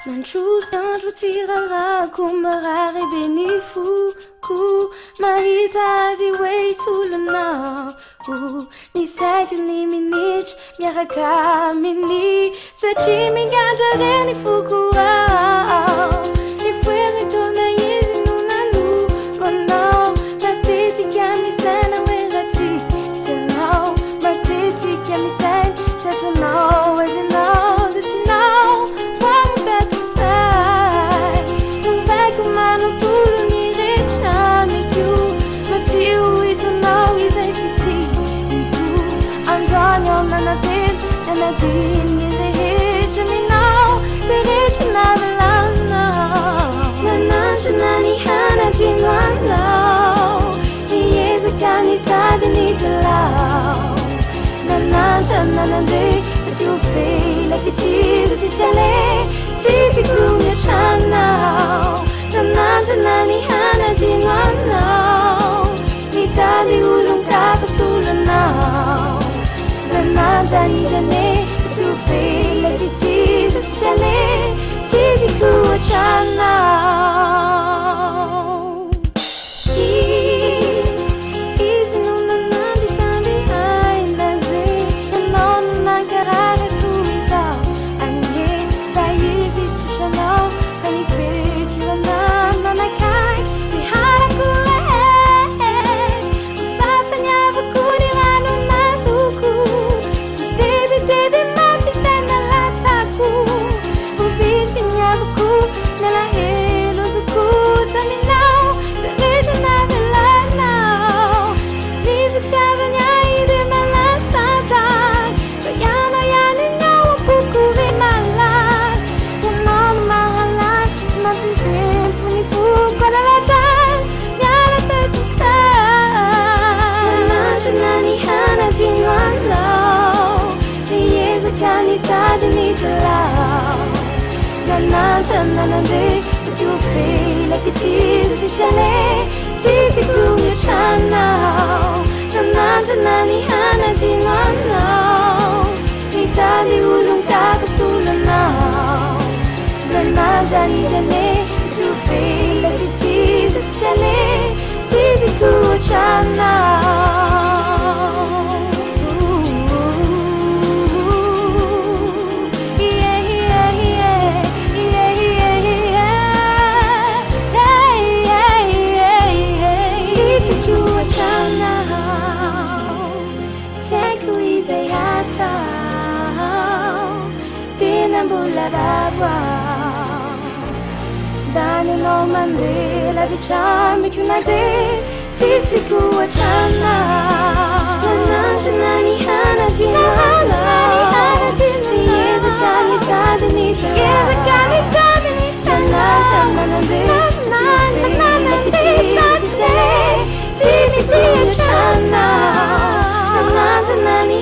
Mantrusandro tirarako marary be ny foko mahita azy hoe solonao ny saiko ny minitry miaraka aminy satria mingandra reny foko ny foeritona izy no nanombanao matetika misaina hoe raty isanao matetika misaina satanao azinao zatinao Nanadin rehetra minao rehetra navelanao nanandrana ny hanatino anao niezaka nitady ny talao nanandrana nandeha tsy ho fela fitira tsisy ale tsy tiako miatranao nanandrana ny hanatino anao nitady olon-kapasolanao Nanandra izane tsy ho fela fitira tsisy ale tsy tiako atranao izy no nanandry samby haindaze nanao no nankarary toy izao ange fa izy tsotranao fa ny fetiranao nanakaiky ty harako lehe fafaniavako ny rano nazoko Baby, mati sana lataku Ubiti nyaku Nala helo zukuta minau Terete na velanau Livi chava nyaide malasatak Bayana yani nyawa pukuri malak Unonu mahalan Masin tempo ni fuko dalatan Nyala tetutan Nanashanani hana jinuanlau Kanitadi ni talao Nanandrana nandeha tsy ho fela fitira tsisy ale tsy tiako miatranao nanandrana ny hanazino anao nitady olon-kapasolanao nanandra izy ane tsy ho fela fitira tsisy ale tsy tiako atranao Dani no Mandela vichami kunade sisi kuachana nanandrana ny hanatino yeza kanitady ny nanandrana nandeha tsy fitira tsisy nanandrana ny